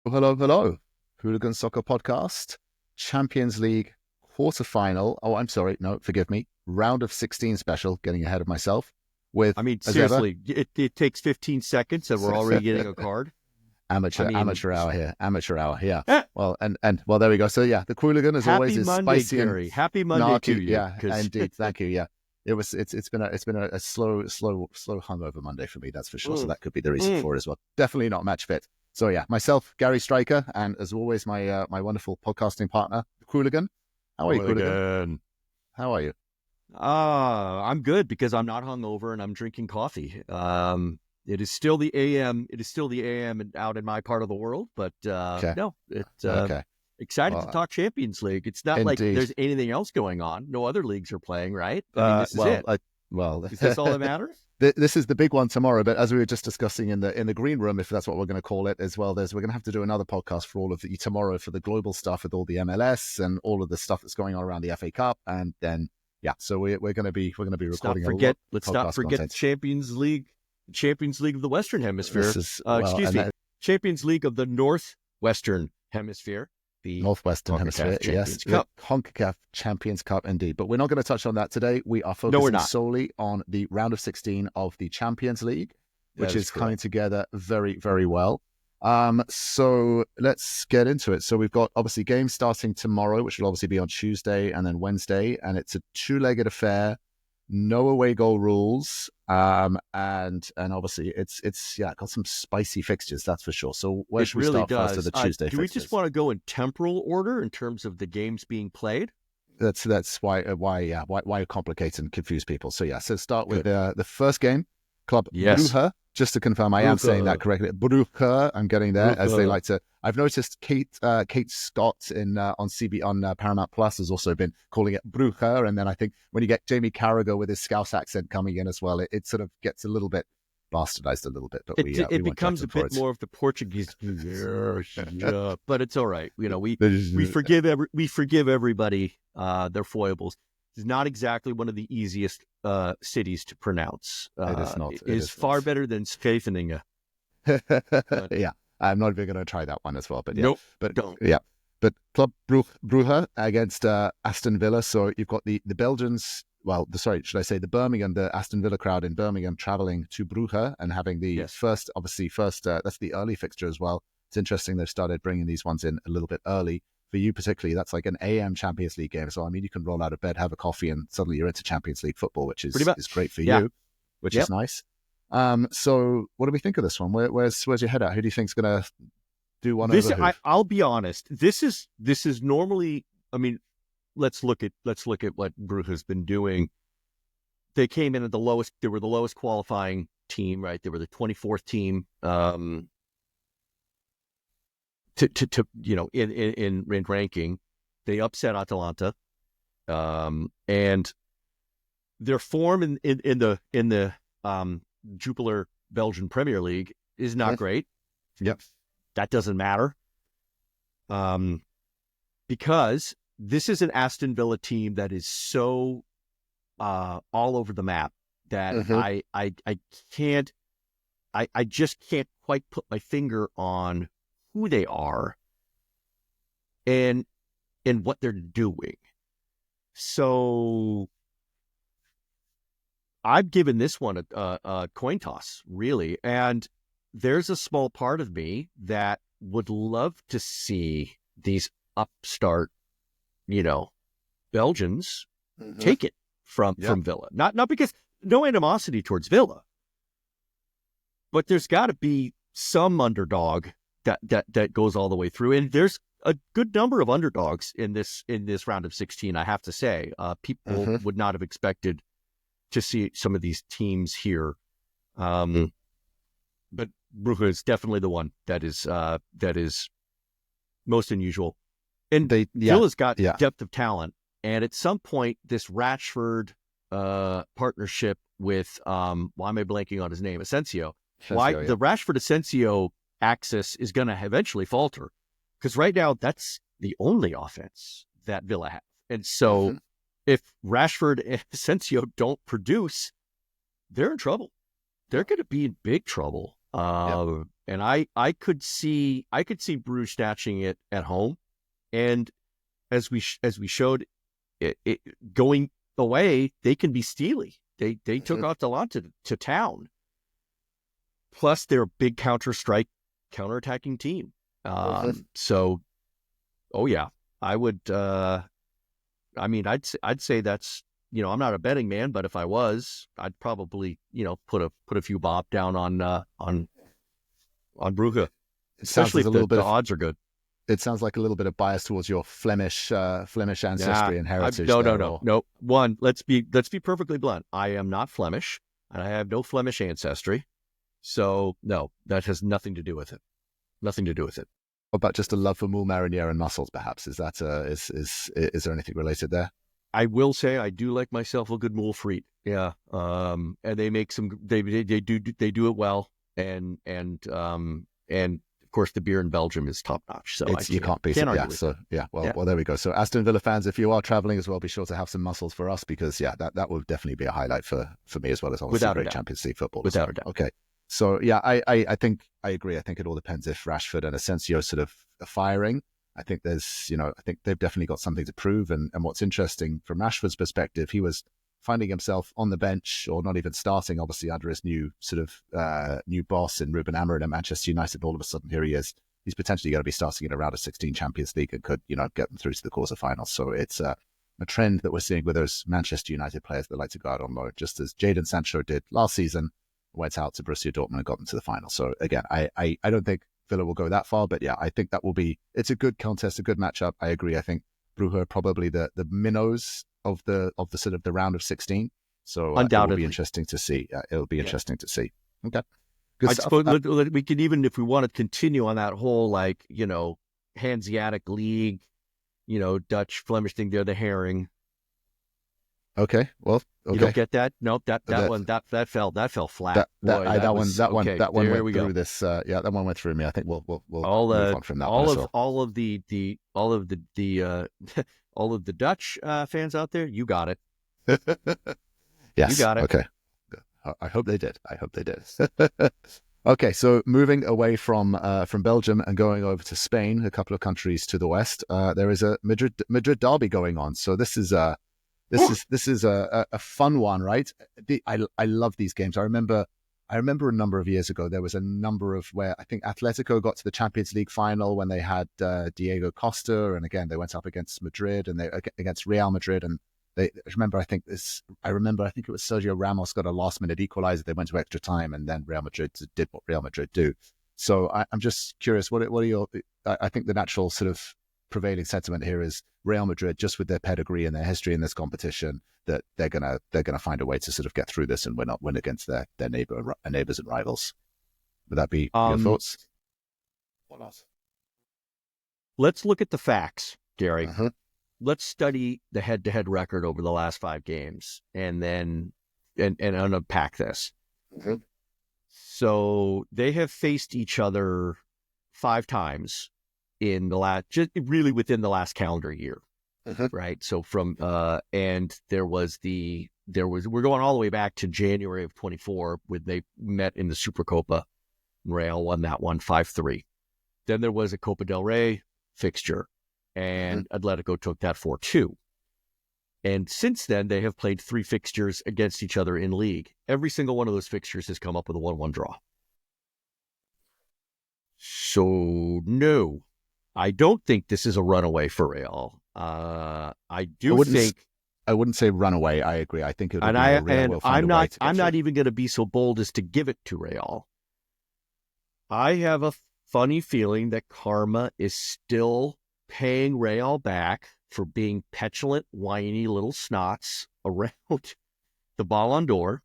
Hello, hello. Hooligan Soccer Podcast, Champions League quarterfinal. Oh, I'm sorry. No, forgive me. Round of 16 special, getting ahead of myself. With, I mean, as ever, seriously, it takes 15 seconds and we're already getting a card. amateur hour here. Amateur hour here. Eh, Well, well, there we go. So yeah, the Qooligan as always Happy is Monday, spicy Gary. and Happy Monday to snarky. you. Yeah, 'cause- indeed. Thank you. Yeah. It's been a slow hungover Monday for me, that's for sure. So that could be the reason for it as well. Definitely not match fit. So yeah, myself, Gary Striker, and as always, my wonderful podcasting partner, Qooligan. How are you, Qooligan? How are you? I'm good because I'm not hungover and I'm drinking coffee. It is still the AM. It is still the AM out in my part of the world, but no, it's Okay. excited Well, to talk Champions League. It's not like indeed. there's anything else going on. No other leagues are playing, right? I mean, this is it. Is this all that matters? This is the big one tomorrow, but as we were just discussing in the green room, if that's what we're going to call it as well, we're going to have to do another podcast for all of the tomorrow for the global stuff with all the MLS and all of the stuff that's going on around the FA Cup, and then so we're going to be recording. Let's not forget the Champions League of the Western Hemisphere. Champions League of the Northwestern Hemisphere. The Northwestern Hemisphere, yes. CONCACAF Champions Cup, indeed. But we're not going to touch on that today. We are focusing solely on the round of 16 of the Champions League, which is coming together very, very well. So let's get into it. So we've got obviously games starting tomorrow, which will obviously be on Tuesday and then Wednesday, and it's a two-legged affair. No away goal rules, and obviously it's got some spicy fixtures, that's for sure. So where should we start first of the Tuesday fixtures? Do we just want to go in temporal order in terms of the games being played? That's why complicate and confuse people. So so start with the first game, Club Brugge. Just to confirm, I am saying that correctly. Brugge, I'm getting there, as they like to. I've noticed Kate Scott on Paramount Plus has also been calling it Brugge, and then I think when you get Jamie Carragher with his Scouse accent coming in as well, it sort of gets a little bit bastardized a little bit. But it becomes a bit more of the Portuguese, but it's all right. You know, we forgive everybody their foibles. It's not exactly one of the easiest cities to pronounce. It is not. It is far better than Scheveningen. Yeah, I'm not even going to try that one as well. But nope, don't. Yeah, but Club Brugge against Aston Villa. So you've got the Belgians. Well, the Aston Villa crowd in Birmingham traveling to Brugge and having the first. That's the early fixture as well. It's interesting they've started bringing these ones in a little bit early. For you particularly, that's like an AM Champions League game. So, I mean, you can roll out of bed, have a coffee, and suddenly you're into Champions League football, which is great for you, which is nice. So what do we think of this one? Where's your head at? Who do you think's going to do one over who? I'll be honest. This is normally, I mean, let's look at what Brugge has been doing. They came in at the lowest. They were the lowest qualifying team, right? They were the 24th team. In ranking, they upset Atalanta, and their form in the Jupiler Belgian Premier League is not great. Yep, that doesn't matter, because this is an Aston Villa team that is so all over the map that I just can't quite put my finger on who they are and what they're doing. So I've given this one a coin toss, really. And there's a small part of me that would love to see these upstart, Belgians take it from Villa. Not because no animosity towards Villa, but there's got to be some underdog that goes all the way through. And there's a good number of underdogs in this round of 16, I have to say. People would not have expected to see some of these teams here. But Brugge is definitely the one that is most unusual. And Villa's got depth of talent. And at some point, this Rashford partnership with, why am I blanking on his name? Asensio. The Rashford Asensio axis is going to eventually falter, because right now that's the only offense that Villa have. And so if Rashford and Asensio don't produce, they're in trouble. They're going to be in big trouble. And I could see Bruges snatching it at home. And as we showed, it going away, they can be steely. They took Atalanta to town. Plus, they're a big counterattacking team. So, oh yeah, I would. I'd say that's, I'm not a betting man, but if I was, I'd probably put a few bob down on Brugge, especially if the odds are good. It sounds like a little bit of bias towards your Flemish ancestry and heritage. No. One, let's be perfectly blunt. I am not Flemish, and I have no Flemish ancestry. So no, that has nothing to do with it. Nothing to do with it. What about just a love for moule marinière and mussels? Perhaps is that is there anything related there? I will say I do like myself a good moule frite. Yeah, and they make some. They do it well, and of course the beer in Belgium is top notch. So you can't beat it. Yeah. So yeah. Well, there we go. So Aston Villa fans, if you are traveling as well, be sure to have some mussels for us, because that will definitely be a highlight for me as well as obviously great Champions League football. Without a doubt. Okay. So yeah, I think I agree. I think it all depends if Rashford and Asensio sort of are firing. I think there's, I think they've definitely got something to prove. And what's interesting from Rashford's perspective, he was finding himself on the bench or not even starting, obviously under his new sort of new boss in Ruben Amorim at Manchester United. All of a sudden, here he is. He's potentially going to be starting in a round of 16 Champions League and could, get them through to the quarterfinals. So it's a trend that we're seeing with those Manchester United players that like to go out on loan, just as Jadon Sancho did last season, went out to Borussia Dortmund and got them to the final. So again, I don't think Villa will go that far, but yeah, I think that will be, it's a good contest, a good matchup. I agree. I think Brugge are probably the minnows of the sort of the round of 16. So undoubtedly, it will be interesting to see. It'll be interesting to see. Okay. I suppose we could, even if we want to continue on that whole, Hanseatic League, Dutch, Flemish thing, they're the herring. Okay. Well, okay. You don't get that? Nope. That one fell flat. That one went through this. Yeah, that one went through me. I think we'll move on from that. All of the Dutch fans out there, you got it. Yes. You got it. Okay. I hope they did. Okay, so moving away from Belgium and going over to Spain, a couple of countries to the west, there is a Madrid Derby going on. So this is a fun one, right? I love these games. I remember a number of years ago, there was a number of where I think Atletico got to the Champions League final when they had Diego Costa, and again they went up against Madrid and against Real Madrid, and I remember I think it was Sergio Ramos got a last minute equalizer. They went to extra time, and then Real Madrid did what Real Madrid do. So I'm just curious, what are your? I think the natural sort of prevailing sentiment here is Real Madrid, just with their pedigree and their history in this competition, that they're gonna find a way to sort of get through this and win against their neighbors and rivals. Would that be your thoughts? What else? Let's look at the facts, Gary. Uh-huh. Let's study the head-to-head record over the last 5 games, and then and unpack this. Mm-hmm. So they have faced each other 5 times in the last, just really within the last calendar year, right? So from and we're going all the way back to January of 24 when they met in the Supercopa. Real won that one 5-3. Then there was a Copa del Rey fixture, and Atletico took that 4-2. And since then, they have played 3 fixtures against each other in league. Every single one of those fixtures has come up with a 1-1 draw. So, no, I don't think this is a runaway for Real. I wouldn't say runaway. I agree. I think it would be Real. I'm not even going to be so bold as to give it to Real. I have a funny feeling that karma is still paying Real back for being petulant, whiny little snots around the Ballon d'Or.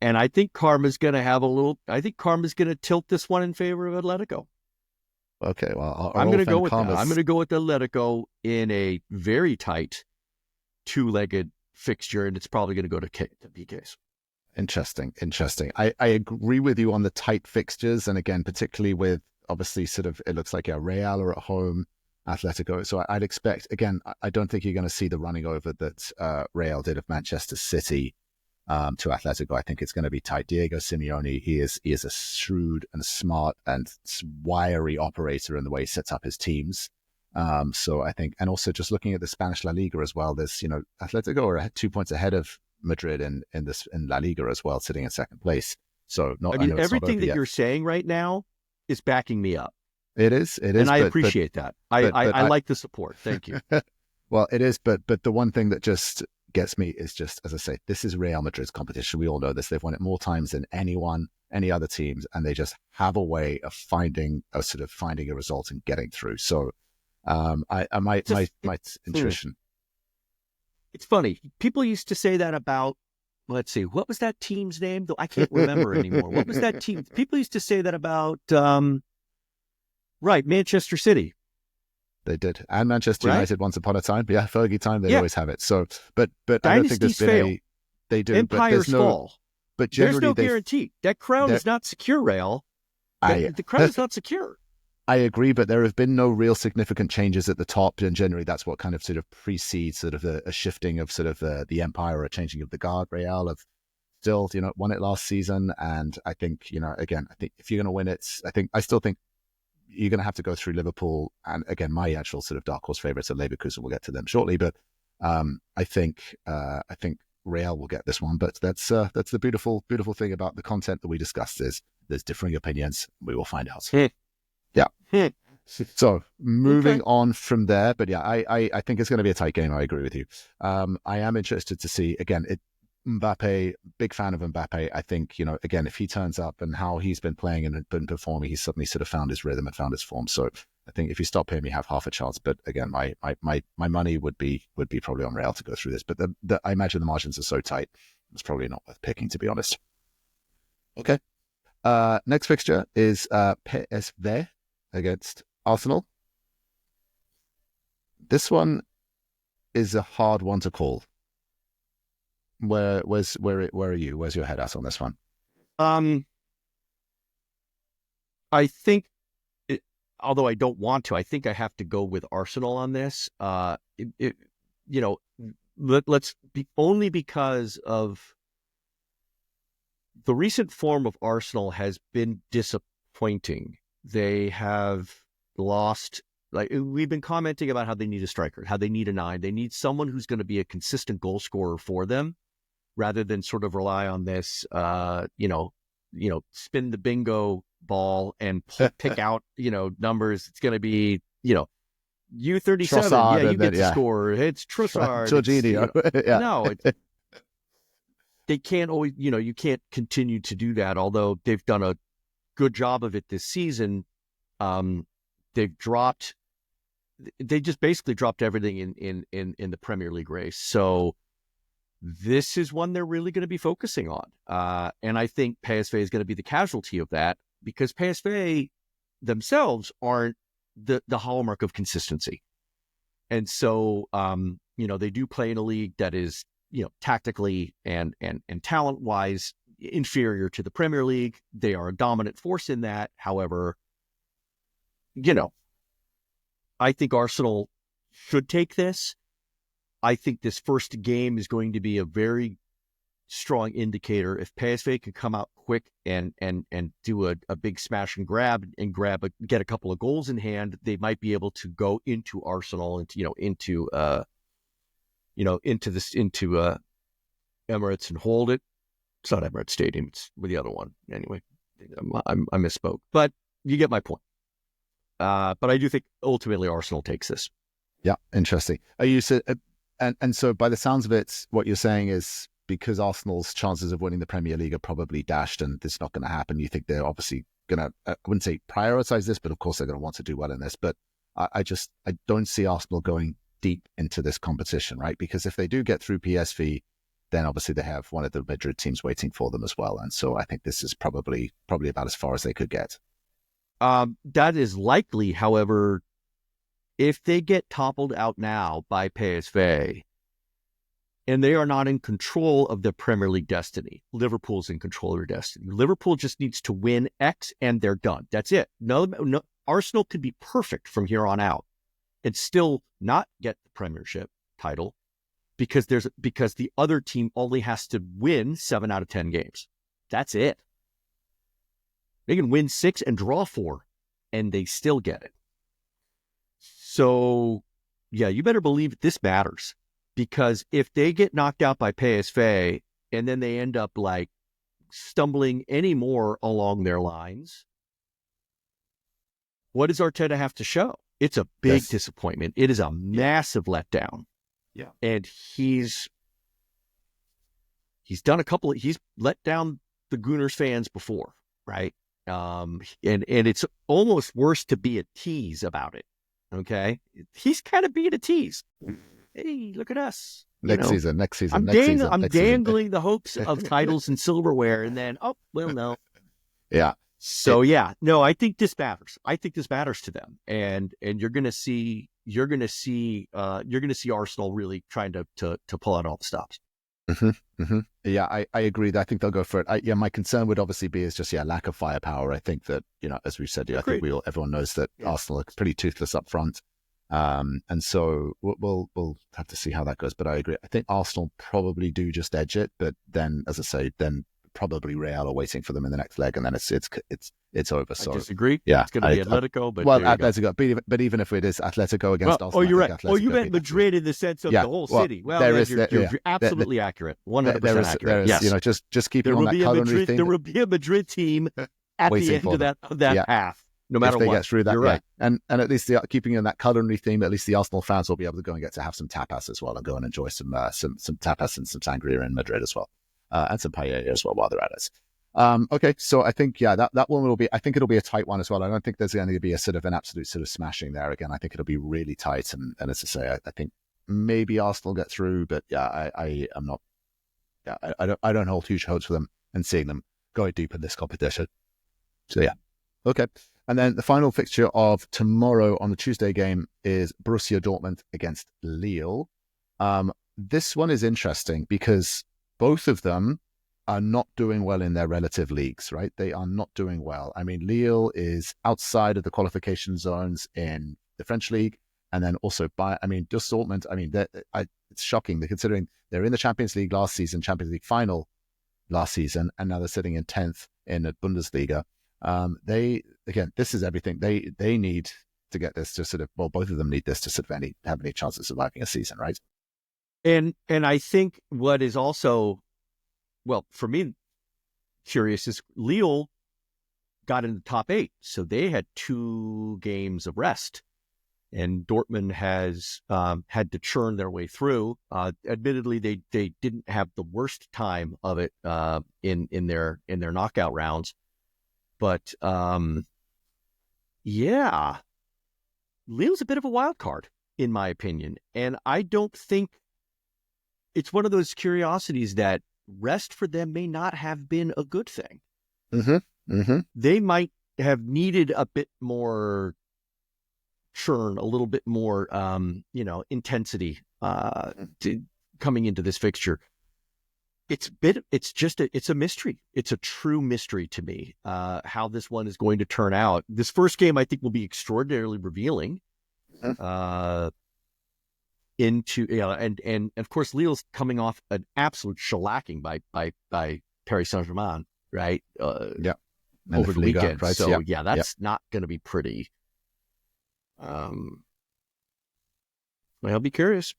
And I think karma's going to tilt this one in favor of Atletico. Okay, well, I'm going to go with that. I'm going to go with Atletico in a very tight 2-legged fixture, and it's probably going to go to PKs. Interesting. I agree with you on the tight fixtures, and again, particularly with obviously sort of, it looks like Real are at home, Atletico. So I'd expect, again, I don't think you're going to see the running over that Real did of Manchester City. to Atletico. I think it's going to be tight. Diego Simeone, he is a shrewd and smart and wiry operator in the way he sets up his teams. So I think, and also just looking at the Spanish La Liga as well, there's, Atletico are 2 points ahead of Madrid in La Liga as well, sitting in second place. So everything that you're saying right now is backing me up. It is, and I appreciate that. I like the support. Thank you. Well, it is, but the one thing that just gets me is just, as I say, this is Real Madrid's competition. We all know this. They've won it more times than any other teams, and they just have a way of finding a result and getting through. So, my intuition. It's funny. People used to say that about, let's see, what was that team's name? Though I can't remember anymore. What was that team? People used to say that about, Manchester City. They did, and Manchester United once upon a time. But yeah, Fergie time, they always have it. So, but I don't think there's been they do. Empires fall. But generally, there's no guarantee. That crown is not secure, Real. The crown is not secure. I agree, but there have been no real significant changes at the top, and generally that's what kind of sort of precedes sort of a shifting of sort of the empire or a changing of the guard. Real have still, won it last season, and I think, again, I think if you're going to win it, I still think you're going to have to go through Liverpool, and again, my actual sort of dark horse favorites are Leverkusen. We'll get to them shortly, but I think Real will get this one. But that's the beautiful thing about the content that we discussed is there's differing opinions. We will find out. Yeah. So moving on from there, but yeah, I think it's going to be a tight game. I agree with you. I am interested to see again. Mbappe, big fan of Mbappe. I think, again, if he turns up and how he's been playing and been performing, he's suddenly sort of found his rhythm and found his form. So I think if you stop him, you have half a chance. But again, my money would be probably on Real to go through this. But I imagine the margins are so tight, it's probably not worth picking, to be honest. Okay. Next fixture is PSV against Arsenal. This one is a hard one to call. Where are you? Where's your head at on this one? I think, although I don't want to, I think I have to go with Arsenal on this. Let's be only because of the recent form of Arsenal has been disappointing. They have lost. Like we've been commenting about how they need a striker, how they need a 9. They need someone who's going to be a consistent goal scorer for them, rather than sort of rely on this, spin the bingo ball and pick out, numbers. It's going to be, U37. Trossard, you get to score. It's Trossard. Jorginho. No, they can't always, you can't continue to do that. Although they've done a good job of it this season. They just basically dropped everything in the Premier League race. So this is one they're really going to be focusing on. And I think PSV is going to be the casualty of that because PSV themselves aren't the hallmark of consistency. And so, they do play in a league that is, tactically and talent-wise inferior to the Premier League. They are a dominant force in that. However, I think Arsenal should take this. I think this first game is going to be a very strong indicator. If PSV can come out quick and do a big smash and grab get a couple of goals in hand, they might be able to go into Arsenal into Emirates and hold it. It's not Emirates Stadium; it's with the other one. Anyway, I misspoke, but you get my point. But I do think ultimately Arsenal takes this. Yeah, interesting. And so by the sounds of it, what you're saying is because Arsenal's chances of winning the Premier League are probably dashed and it's not going to happen, you think they're obviously going to, I wouldn't say prioritize this, but of course they're going to want to do well in this. But I don't see Arsenal going deep into this competition, right? Because if they do get through PSV, then obviously they have one of the Madrid teams waiting for them as well. And so I think this is probably about as far as they could get. That is likely. However, if they get toppled out now by PSV and they are not in control of their Premier League destiny, Liverpool's in control of their destiny. Liverpool just needs to win X and they're done. That's it. No, Arsenal could be perfect from here on out and still not get the Premiership title, because the other team only has to win 7 out of 10 games. That's it. They can win 6 and draw 4, and they still get it. So, yeah, you better believe this matters, because if they get knocked out by PSV and then they end up like stumbling any more along their lines, what does Arteta have to show? It's a big disappointment. It is a massive letdown. Yeah. And he's let down the Gunners fans before, right? And it's almost worse to be a tease about it. Okay. He's kind of being a tease. Hey, look at us. Next season. I'm dangling the hopes of titles and silverware, and then, no. Yeah. So no, I think this matters. I think this matters to them, and you're gonna see Arsenal really trying to pull out all the stops. Mm-hmm, mm-hmm. Yeah, I agree. I think they'll go for it. My concern would obviously be is just lack of firepower. I think that as we said, I think everyone knows that Arsenal are pretty toothless up front, and so we'll have to see how that goes. But I agree. I think Arsenal probably do just edge it, but then, as I say, then probably Real are waiting for them in the next leg, and then it's over. So I disagree. Yeah, it's going to be Atletico, but Atletico. But even if it is Atletico against Arsenal, you're right. You meant Madrid in the sense of the whole city. Well, you're absolutely accurate. 100% accurate. Yes, just keeping on that culinary thing. There will be a Madrid team at the end of that path, no matter what. If they get through that, you're right. And at least keeping in that culinary theme, at least the Arsenal fans will be able to go and get to have some tapas as well, and go and enjoy some tapas and some sangria in Madrid as well. And some paella as well while they're at it. Okay, so I think that one will be. I think it'll be a tight one as well. I don't think there's going to be a sort of an absolute sort of smashing there again. I think it'll be really tight, and as I say, I think maybe Arsenal get through, but I'm not. Yeah, I don't hold huge hopes for them and seeing them go deep in this competition. So okay. And then the final fixture of tomorrow on the Tuesday game is Borussia Dortmund against Lille. This one is interesting because both of them are not doing well in their relative leagues, right? They are not doing well. I mean, Lille is outside of the qualification zones in the French league, and then also just Dortmund. I mean, it's shocking considering they're in the Champions League last season, Champions League final last season, and now they're sitting in 10th in the Bundesliga. This is everything they need to get this to sort of. Well, both of them need this to sort of have any chance of surviving a season, right? And I think what is also, well, for me, curious is Lille got in the top 8, so they had 2 games of rest, and Dortmund has had to churn their way through. Admittedly, they didn't have the worst time of it in their knockout rounds, but Lille's a bit of a wild card in my opinion, and I don't think. It's one of those curiosities that rest for them may not have been a good thing. Mm-hmm. Mm-hmm. They might have needed a bit more churn, a little bit more, intensity coming into this fixture. It's a mystery. It's a true mystery to me how this one is going to turn out. This first game, I think, will be extraordinarily revealing. And of course Lille's coming off an absolute shellacking by Paris Saint-Germain, right? Over the weekend, right? So that's not going to be pretty. I'll be curious.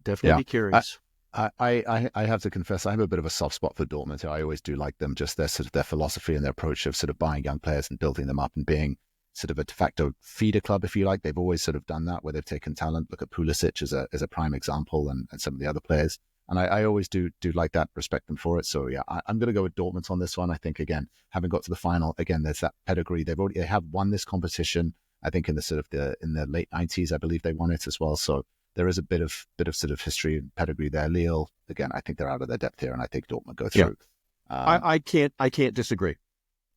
Definitely be curious. I have to confess I have a bit of a soft spot for Dortmund. I always do like them, just their sort of their philosophy and their approach of sort of buying young players and building them up and being sort of a de facto feeder club, if you like. They've always sort of done that, where they've taken talent. Look at Pulisic as a prime example, and some of the other players. And I always do like that, respect them for it. So I'm going to go with Dortmund on this one. I think, again, having got to the final, again, there's that pedigree. They have won this competition. I think in the late 90s, I believe they won it as well. So there is a bit of sort of history and pedigree there. Lille, again, I think they're out of their depth here, and I think Dortmund go through. I can't disagree.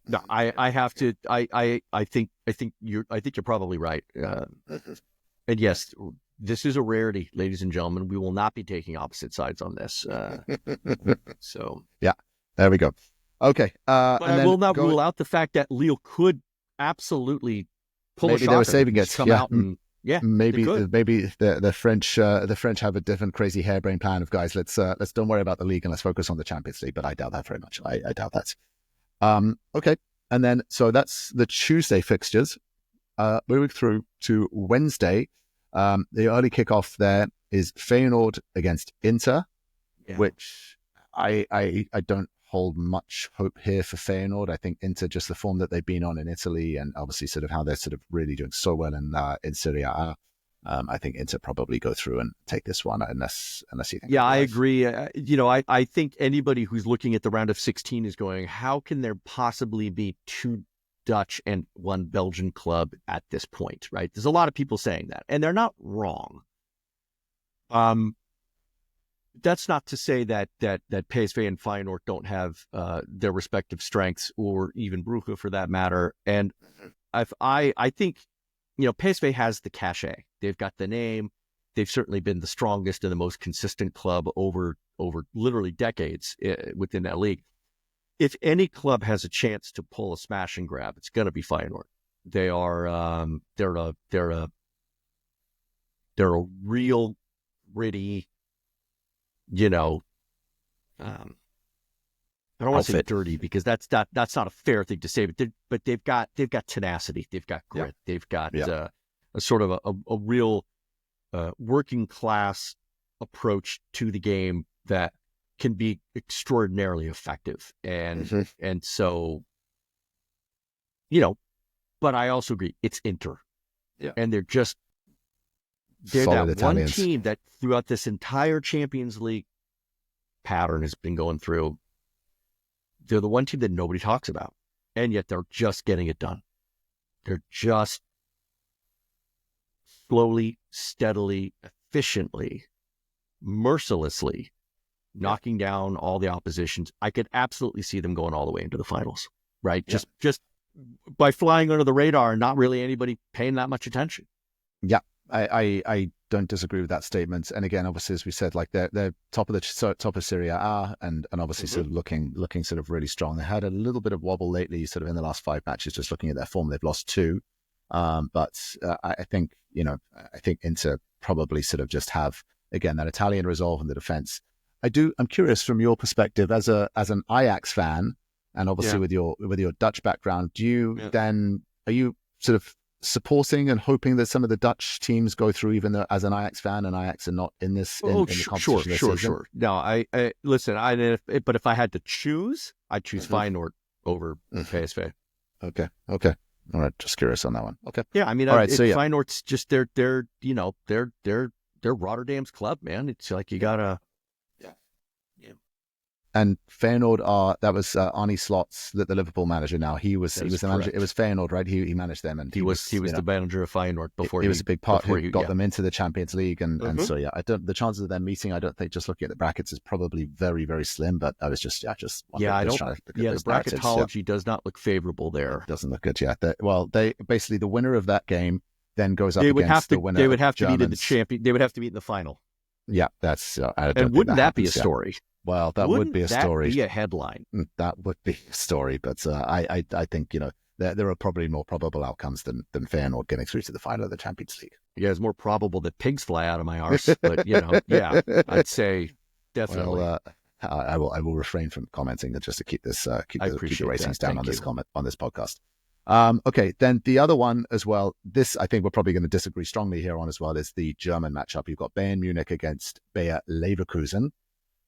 No, I have to. I think you're probably right. And yes, this is a rarity, ladies and gentlemen. We will not be taking opposite sides on this. So there we go. Okay, but I will not rule out the fact that Lille could absolutely pull a shocker. They were saving it. Come out and Yeah, maybe the French have a different crazy harebrained plan of, guys, let's don't worry about the league and let's focus on the Champions League. But I doubt that very much. I doubt that. Okay, and then so that's the Tuesday fixtures. Moving through to Wednesday, the early kickoff there is Feyenoord against Inter, which I don't hold much hope here for Feyenoord. I think Inter, just the form that they've been on in Italy, and obviously sort of how they're sort of really doing so well in Serie A. I think Inter probably go through and take this one unless you think. Yeah, I agree. I think anybody who's looking at the round of 16 is going, how can there possibly be two Dutch and one Belgian club at this point, right? There's a lot of people saying that, and they're not wrong. That's not to say that PSV and Feyenoord don't have their respective strengths, or even Brugge for that matter. And I think, PSV has the cachet. They've got the name. They've certainly been the strongest and the most consistent club over literally decades within that league. If any club has a chance to pull a smash and grab, it's going to be Feyenoord. They are they're a real gritty, I don't want to say dirty, because that's not a fair thing to say, but they've got tenacity, they've got grit, they've got a sort of a real working class approach to the game that can be extraordinarily effective, and so but I also agree it's Inter, and they're solid that Italians. One team that throughout this entire Champions League pattern has been going through. They're the one team that nobody talks about, and yet they're just getting it done. They're just slowly, steadily, efficiently, mercilessly knocking down all the oppositions. I could absolutely see them going all the way into the finals, right? Yeah. Just by flying under the radar and not really anybody paying that much attention. Yeah, I don't disagree with that statement. And again, obviously, as we said, like they're top of Serie A, and obviously sort of looking sort of really strong. They had a little bit of wobble lately, sort of in the last 5 matches. Just looking at their form, they've lost 2. But I think Inter probably sort of just have, again, that Italian resolve in the defense. I'm curious from your perspective as an Ajax fan, and obviously with your Dutch background, are you sort of supporting and hoping that some of the Dutch teams go through, even though as an Ajax fan and Ajax are not in this in the competition this season? Sure. No, I listen. But if I had to choose, I'd choose Feyenoord over PSV. Okay. All right. Just curious on that one. Okay. Yeah, I mean, all right, Feyenoord's just they're Rotterdam's club, man. It's like you gotta. And Feyenoord that was Arne Slot's the Liverpool manager now. He was the manager. It was Feyenoord, right? He managed them, and he was the manager of Feyenoord before he was a big part who got them into the Champions League, and so the chances of them meeting, I don't think, just looking at the brackets, is probably very, very slim. But I was just the bracketology does not look favorable there. It doesn't look good. They basically, the winner of that game then goes up against the winner. They would have to Germans. meet in the champion. They would have to meet in the final. Yeah, that's and wouldn't that be a story? Well, that would be a story. Be a headline. That would be a story, but I think there are probably more probable outcomes than Feyenoord getting through to the final of the Champions League. Yeah, it's more probable that pigs fly out of my arse, but I'd say definitely. Well, I will refrain from commenting just to keep the ratings down on this podcast. Okay, then the other one as well. This I think we're probably going to disagree strongly here on as well, is the German matchup. You've got Bayern Munich against Bayer Leverkusen.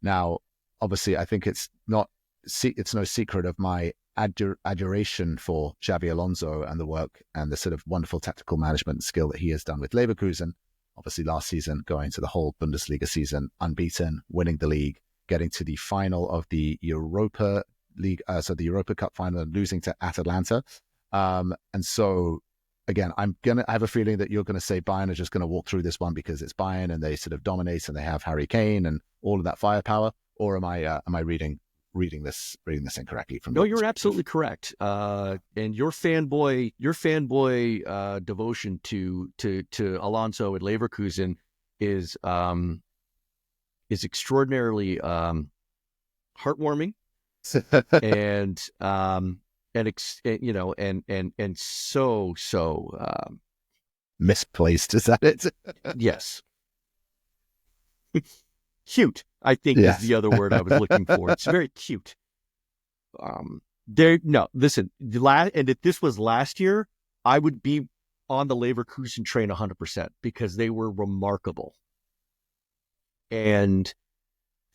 Now, obviously, I think it's no secret of my adoration for Xabi Alonso and the work and the sort of wonderful tactical management skill that he has done with Leverkusen. Obviously, last season, going to the whole Bundesliga season, unbeaten, winning the league, getting to the final of the Europa League, so the Europa Cup final, and losing to Atlanta. And so, again, I have a feeling that you're going to say Bayern are just going to walk through this one because it's Bayern and they sort of dominate and they have Harry Kane and all of that firepower. Or am I reading this incorrectly? No, you're absolutely correct. And your fanboy devotion to Alonso at Leverkusen is extraordinarily heartwarming and so misplaced. Is that it? Yes. Cute, I think, is the other word I was looking for. It's very cute. Listen, and if this was last year, I would be on the Leverkusen train 100% because they were remarkable. And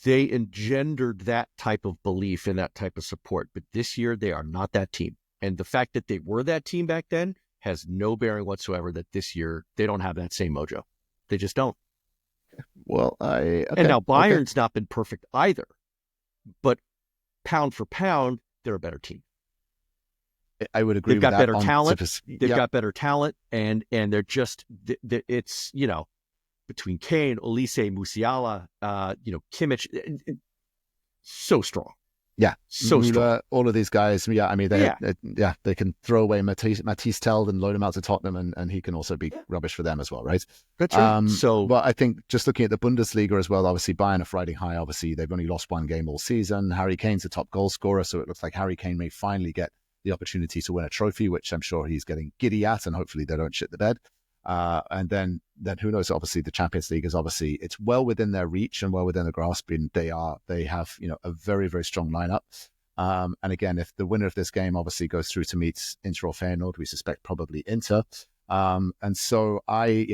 they engendered that type of belief and that type of support. But this year, they are not that team. And the fact that they were that team back then has no bearing whatsoever that this year they don't have that same mojo. They just don't. Well, and now Bayern's not been perfect either, but pound for pound, they're a better team. I would agree. They've got better talent. They've got better talent, and they're just it's between Kane, Olise, Musiala, Kimmich, so strong. Yeah, so strong. All of these guys. Yeah, I mean, they can throw away Matisse Teld and load him out to Tottenham, and he can also be rubbish for them as well, right? That's right. But I think just looking at the Bundesliga as well, obviously Bayern are riding high. Obviously, they've only lost one game all season. Harry Kane's the top goal scorer, so it looks like Harry Kane may finally get the opportunity to win a trophy, which I'm sure he's getting giddy at, and hopefully they don't shit the bed. And then who knows? Obviously, the Champions League is it's well within their reach and well within their grasp. And they have a very, very strong lineup. And again, if the winner of this game obviously goes through to meet Inter or Feyenoord, we suspect probably Inter. And so I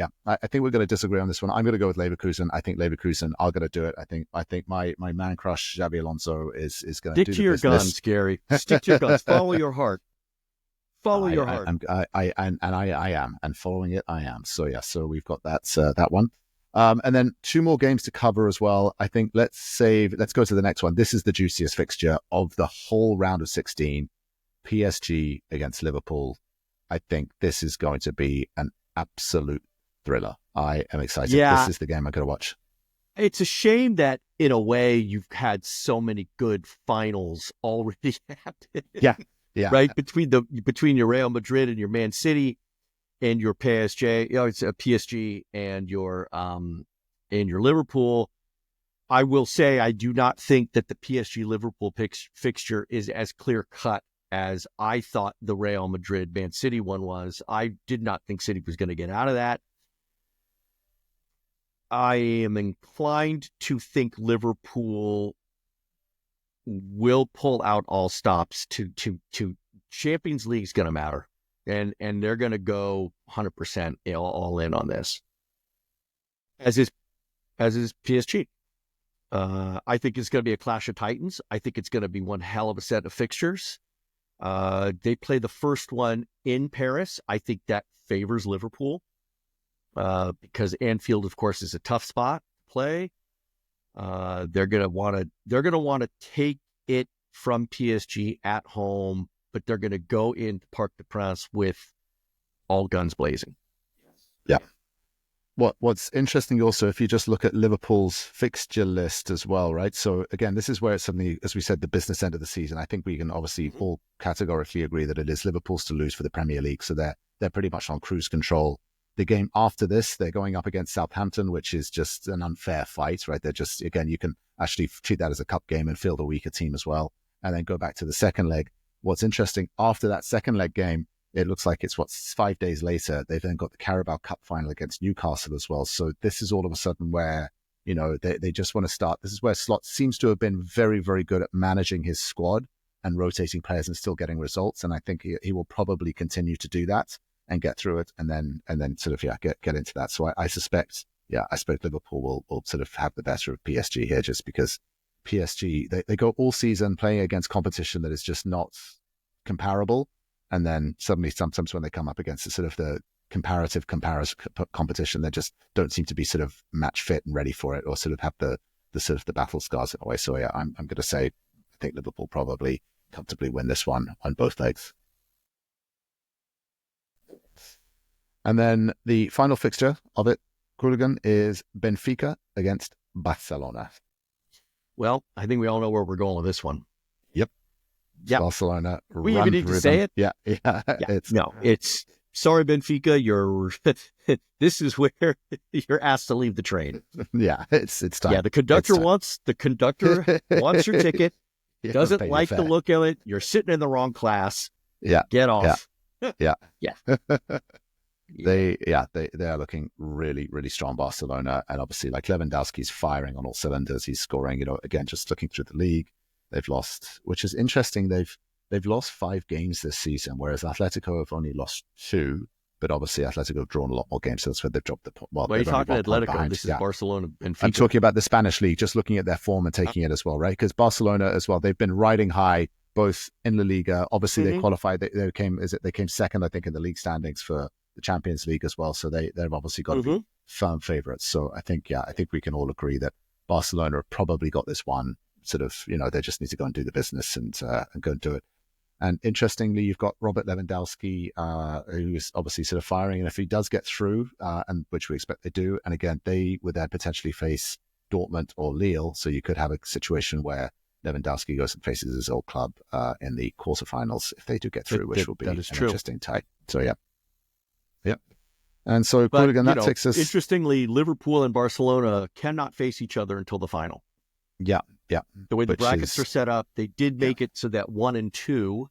think we're going to disagree on this one. I'm going to go with Leverkusen. I think Leverkusen are going to do it. I think my man crush Xabi Alonso is going to do Stick to your guns, Gary. Stick to your guns. Follow your heart. Follow your heart. I am, and following it, I am. So so we've got that one. And then two more games to cover as well. I think let's go to the next one. This is the juiciest fixture of the whole round of 16. PSG against Liverpool. I think this is going to be an absolute thriller. I am excited. Yeah. This is the game I'm going to watch. It's a shame that, in a way, you've had so many good finals already happen. Yeah. Right? Between your Real Madrid and your Man City and your PSG, it's a PSG and your Liverpool. I will say I do not think that the PSG Liverpool fixture is as clear cut as I thought the Real Madrid Man City one was. I did not think City was going to get out of that. I am inclined to think Liverpool will pull out all stops to Champions League is going to matter, and they're going to go 100% all in on this. As is PSG. I think it's going to be a clash of titans. I think it's going to be one hell of a set of fixtures. They play the first one in Paris. I think that favors Liverpool because Anfield, of course, is a tough spot to play. They're gonna want to take it from PSG at home, but they're gonna go into Parc des Princes with all guns blazing. Yeah. What's interesting also, if you just look at Liverpool's fixture list as well, right? So again, this is where it's suddenly, as we said, the business end of the season. I think we can obviously all categorically agree that it is Liverpool's to lose for the Premier League. So they're pretty much on cruise control. The game after this, they're going up against Southampton, which is just an unfair fight, right? They're just, again, you can actually treat that as a cup game and field a weaker team as well. And then go back to the second leg. What's interesting, after that second leg game, it looks like it's 5 days later. They've then got the Carabao Cup final against Newcastle as well. So this is all of a sudden where, they just want to start. This is where Slot seems to have been very, very good at managing his squad and rotating players and still getting results. And I think he will probably continue to do that and get through it and then sort of, get into that. So I suspect Liverpool will sort of have the better of PSG here just because PSG, they go all season playing against competition that is just not comparable. And then suddenly, sometimes when they come up against the sort of the comparative competition, they just don't seem to be sort of match fit and ready for it, or sort of have the sort of the battle scars in a way. So yeah, I'm going to say I think Liverpool probably comfortably win this one on both legs. And then the final fixture of it, Qooligan, is Benfica against Barcelona. Well, I think we all know where we're going with this one. Yep. Barcelona. We even need to say it. Yeah. It's sorry, Benfica. This is where you're asked to leave the train. Yeah, it's time. Yeah, the conductor wants your ticket. Doesn't like the look of it. You're sitting in the wrong class. Yeah, get off. Yeah. They are looking really, really strong, Barcelona. And obviously, like, Lewandowski's firing on all cylinders. He's scoring, again, just looking through the league, they've lost, which is interesting. They've lost 5 games this season, whereas Atletico have only lost 2. But obviously, Atletico have drawn a lot more games, so that's where they've dropped the point. Well, you're talking Atletico. This is Barcelona and FIFA. I'm talking about the Spanish league, just looking at their form and taking it as well, right? Because Barcelona as well, they've been riding high, both in La Liga. Obviously, they qualified. They came second, I think, in the league standings for the Champions League as well. So they've obviously got to be firm favourites. So I think we can all agree that Barcelona have probably got this one. Sort of, they just need to go and do the business and go and do it. And interestingly, you've got Robert Lewandowski, who's obviously sort of firing. And if he does get through, and which we expect they do, and again, they would then potentially face Dortmund or Lille. So you could have a situation where Lewandowski goes and faces his old club in the quarterfinals if they do get through, which will be an interesting tie. So, yeah. And so, Qooligan, that takes us... Interestingly, Liverpool and Barcelona cannot face each other until the final. Yeah. The way the brackets are set up, they did make it so that 1 and 2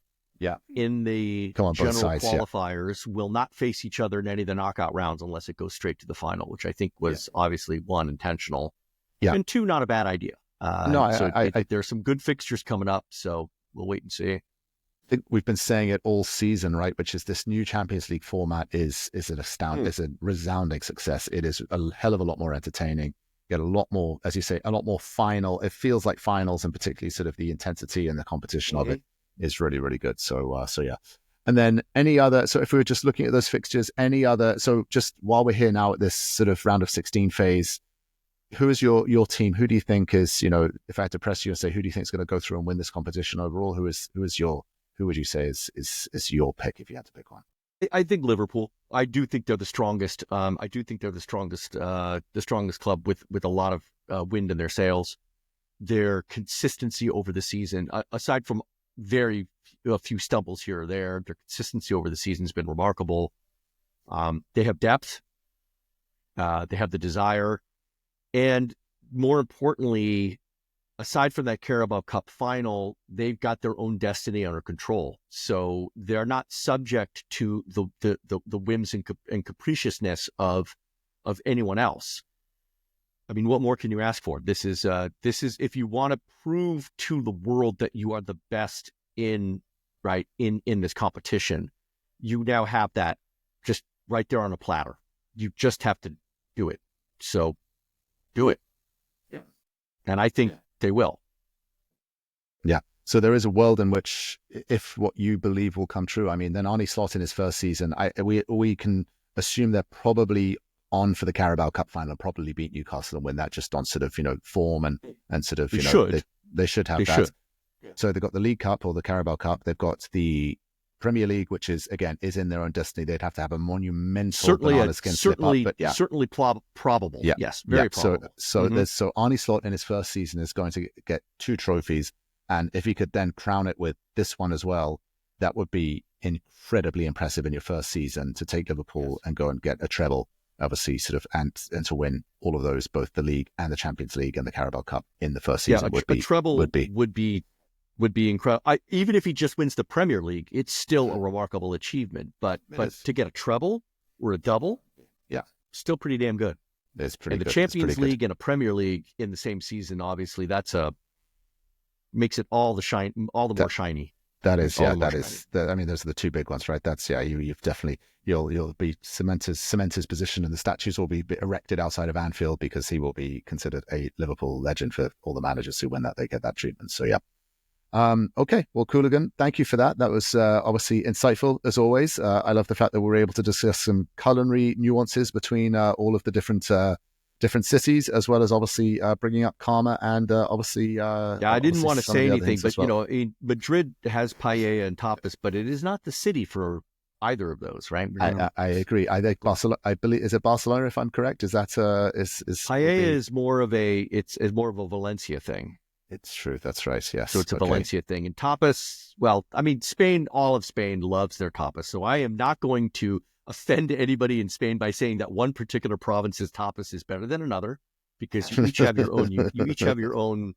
in the general qualifiers will not face each other in any of the knockout rounds unless it goes straight to the final, which I think was obviously 1, intentional. Yeah. And 2, not a bad idea. I think there's some good fixtures coming up, so we'll wait and see. I think we've been saying it all season, right? Which is this new Champions League format is an astounding, it's a resounding success. It is a hell of a lot more entertaining. Get a lot more, as you say, a lot more final. It feels like finals, and particularly sort of the intensity and the competition of it is really, really good. So yeah. And then any other, so if we were just looking at those fixtures, so just while we're here now at this sort of round of 16 phase, who is your team? Who do you think is, if I had to press you and say, who do you think is going to go through and win this competition overall? Who would you say is your pick if you had to pick one? I think Liverpool. I do think they're the strongest. I do think they're the strongest club with a lot of wind in their sails. Their consistency over the season, aside from a few stumbles here or there, their consistency over the season has been remarkable. They have depth. They have the desire, and more importantly, aside from that Carabao Cup final, they've got their own destiny under control. So they're not subject to the whims and capriciousness of anyone else. I mean, what more can you ask for? This is if you want to prove to the world that you are the best in this competition, you now have that just right there on a platter. You just have to do it. So do it. Yeah. And I think they will. Yeah. So there is a world in which, if what you believe will come true, I mean, then Arne Slot in his first season, we can assume they're probably on for the Carabao Cup final, probably beat Newcastle and win that just on sort of, form and sort of, they should have that. Should. Yeah. So they've got the League Cup or the Carabao Cup. They've got the Premier League, which is in their own destiny. They'd have to have a monumental banana skin slip up, but certainly probable. Yeah. Yes, very probable. So Arne Slot in his first season is going to get 2 trophies, and if he could then crown it with this one as well, that would be incredibly impressive in your first season to take Liverpool and go and get a treble, obviously, sort of, and to win all of those, both the league and the Champions League and the Carabao Cup in the first season. A treble would be incredible. Even if he just wins the Premier League, it's still a remarkable achievement. But to get a treble or a double, still pretty damn good. It's pretty good. The Champions League and a Premier League in the same season, obviously, makes it all the more shiny. That is, that is. I mean, those are the 2 big ones, right? That's you've definitely you'll be cement his position, and the statues will be erected outside of Anfield because he will be considered a Liverpool legend for all the managers who win that. They get that treatment. So yeah. Okay, well, Qooligan, thank you for that. That was obviously insightful as always. I love the fact that we were able to discuss some culinary nuances between all of the different cities, as well as obviously bringing up karma and obviously. I didn't want to say anything, but Madrid has paella and tapas, but it is not the city for either of those, right? I agree. I think Barcelona. I believe, is it Barcelona? If I'm correct, is that is paella is more of a Valencia thing. It's true. That's right. Yes. So it's a Valencia thing. And tapas, well, I mean, Spain, all of Spain loves their tapas. So I am not going to offend anybody in Spain by saying that one particular province's tapas is better than another, because you each have your own. You each have your own,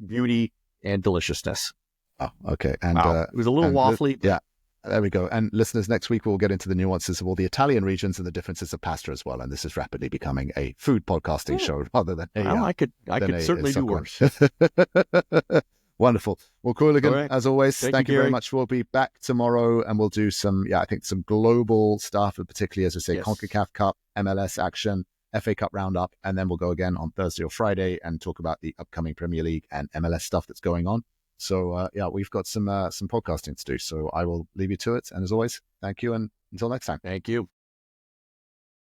beauty and deliciousness. Oh, okay. And it was a little waffly. Yeah. There we go. And listeners, next week we'll get into the nuances of all the Italian regions and the differences of pasta as well. And this is rapidly becoming a food podcasting show rather than I could certainly do worse. Wonderful. Well, Qooligan, right. As always, thank you very Gary. much. We'll be back tomorrow and we'll do some global stuff, particularly, as I say, CONCACAF Cup, MLS action, FA Cup roundup, and then we'll go again on Thursday or Friday and talk about the upcoming Premier League and MLS stuff that's going on. So, we've got some podcasting to do. So I will leave you to it. And as always, thank you. And until next time. Thank you.